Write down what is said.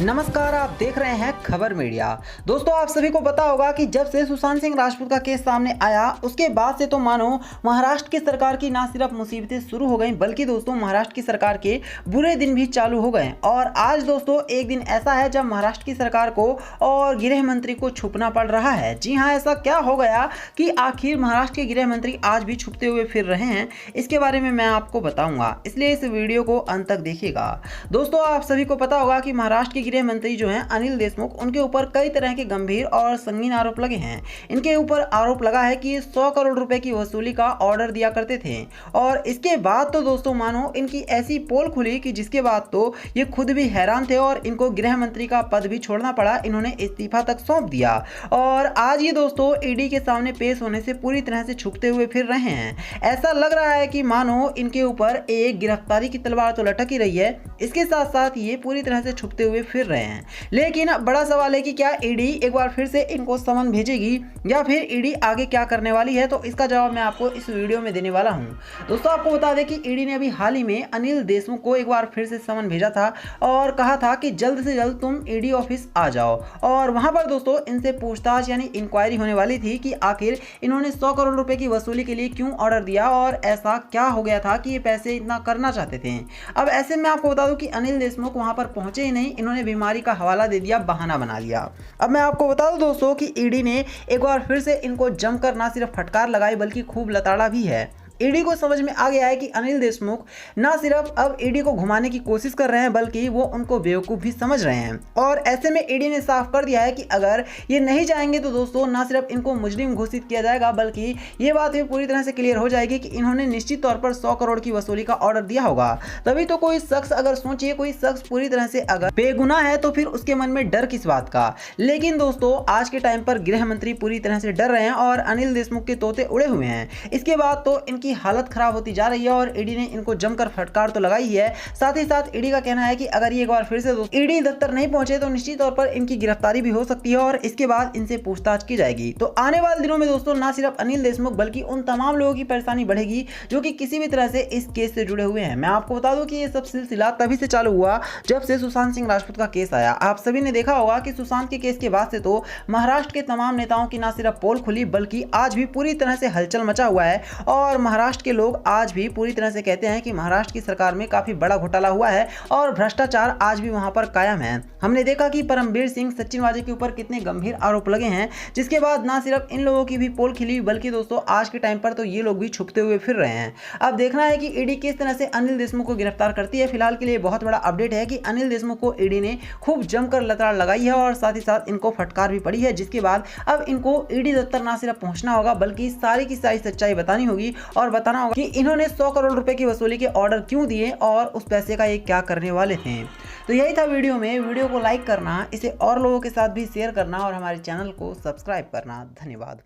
नमस्कार, आप देख रहे हैं खबर मीडिया। दोस्तों, आप सभी को पता होगा कि जब से सुशांत सिंह राजपूत का केस सामने आया उसके बाद से तो मानो महाराष्ट्र की सरकार की ना सिर्फ मुसीबतें शुरू हो गई बल्कि दोस्तों महाराष्ट्र की सरकार के बुरे दिन भी चालू हो गए। और आज दोस्तों एक दिन ऐसा है जब महाराष्ट्र की सरकार को और गृह मंत्री को छुपना पड़ रहा है। जी हाँ, ऐसा क्या हो गया कि आखिर महाराष्ट्र के गृह मंत्री आज भी छुपते हुए फिर रहे हैं, इसके बारे में मैं आपको बताऊंगा, इसलिए इस वीडियो को अंत तक देखिएगा। दोस्तों, आप सभी को पता होगा कि महाराष्ट्र के गृह मंत्री जो हैं अनिल देशमुख, उनके ऊपर कई तरह के गंभीर और संगीन आरोप लगे हैं। इनके ऊपर आरोप लगा है कि 100 करोड़ रुपए की वसूली का ऑर्डर दिया करते थे और इसके बाद तो दोस्तों मानो इनकी ऐसी पोल खुली कि जिसके बाद तो ये खुद भी हैरान थे और इनको गृह मंत्री का पद भी छोड़ना पड़ा। इन्होंने इस्तीफा तक सौंप दिया और आज ये दोस्तों ईडी के सामने पेश होने से पूरी तरह से छुपते हुए फिर रहे हैं। ऐसा लग रहा है कि मानो इनके ऊपर एक गिरफ्तारी की तलवार तो लटक ही रही है, इसके साथ साथ ये पूरी तरह से छुपते हुए फिर रहे हैं। लेकिन बड़ा सवाल है कि क्या ईडी एक बार फिर से इनको समन भेजेगी या फिर ईडी आगे क्या करने वाली है, तो इसका जवाब मैं आपको इस वीडियो में देने वाला हूं। दोस्तों, आपको बता दें कि ईडी ने अभी हाल ही में अनिल देशमुख को एक बार फिर से समन भेजा था और कहा था कि जल्द से जल्द तुम ईडी ऑफिस आ जाओ। और वहां पर दोस्तों इनसे पूछताछ यानी इंक्वायरी होने वाली थी कि आखिर इन्होंने 100 करोड़ रुपए की वसूली के लिए क्यों ऑर्डर दिया और ऐसा क्या हो गया था कि ये पैसे इतना करना चाहते थे। अब ऐसे में आपको बता दूं कि अनिल देशमुख वहां पर पहुंचे ही नहीं, इन्होंने बीमारी का हवाला दे दिया, बहाना बना लिया। अब मैं आपको बता दूं दोस्तों कि ईडी ने एक बार फिर से इनको जमकर ना सिर्फ फटकार लगाई बल्कि खूब लताड़ा भी है। ईडी को समझ में आ गया है कि अनिल देशमुख ना सिर्फ अब ईडी को घुमाने की कोशिश कर रहे हैं बल्कि वो उनको बेवकूफ़ भी समझ रहे हैं। और ऐसे में ईडी ने साफ कर दिया है कि अगर ये नहीं जाएंगे तो दोस्तों ना सिर्फ इनको मुजरिम घोषित किया जाएगा बल्कि ये बात भी पूरी तरह से क्लियर हो जाएगी कि इन्होंने निश्चित तौर पर 100 करोड़ की वसूली का ऑर्डर दिया होगा। तभी तो कोई शख्स, अगर सोचिए कोई शख्स पूरी तरह से अगर बेगुनाह है तो फिर उसके मन में डर किस बात का। लेकिन दोस्तों आज के टाइम पर गृह मंत्री पूरी तरह से डर रहे हैं और अनिल देशमुख के तोते उड़े हुए हैं। इसके बाद तो इनकी हालत खराब होती जा रही है और ईडी ने इनको जमकर फटकार तो लगाई है। साथ ही साथ ईडी का कहना है कि अगर ये एक बार फिर से ईडी दफ्तर नहीं पहुंचे तो निश्चित तौर पर इनकी गिरफ्तारी भी हो सकती है और इसके बाद इनसे पूछताछ की जाएगी। तो आने वाले दिनों में दोस्तों ना सिर्फ अनिल देशमुख बल्कि उन तमाम लोगों की परेशानी बढ़ेगी जो कि किसी भी तरह से इस केस से जुड़े हुए हैं। मैं आपको बता दूं कि ये सब सिलसिला तभी से चालू हुआ जब से सुशांत सिंह राजपूत का केस आया। आप सभी ने देखा होगा कि सुशांत के केस के बाद से तो महाराष्ट्र के तमाम नेताओं की ना सिर्फ पोल खुली बल्कि आज भी पूरी तरह से हलचल मचा हुआ है और महाराष्ट्र के लोग आज भी पूरी तरह से कहते हैं कि महाराष्ट्र की सरकार में काफी बड़ा घोटाला हुआ है और भ्रष्टाचार आज भी वहां पर कायम है। हमने देखा कि परमबीर सिंह, सचिन वाजे के ऊपर कितने गंभीर आरोप लगे हैं, जिसके बाद ना सिर्फ इन लोगों की भी पोल खिली बल्कि दोस्तों आज के टाइम पर तो ये लोग भी छुपते हुए फिर रहे हैं। अब देखना है कि ईडी किस तरह से अनिल देशमुख को गिरफ्तार करती है। फिलहाल के लिए बहुत बड़ा अपडेट है कि अनिल देशमुख को ईडी ने खूब जमकर लताड़ लगाई है और साथ ही साथ इनको फटकार भी पड़ी है, जिसके बाद अब इनको ईडी दफ्तर ना सिर्फ पहुंचना होगा बल्कि सारी की सारी सच्चाई बतानी होगी और बताना होगा कि इन्होंने 100 करोड़ रुपए की वसूली के ऑर्डर क्यों दिए और उस पैसे का ये क्या करने वाले थे। तो यही था वीडियो में। वीडियो को लाइक करना, इसे और लोगों के साथ भी शेयर करना और हमारे चैनल को सब्सक्राइब करना। धन्यवाद।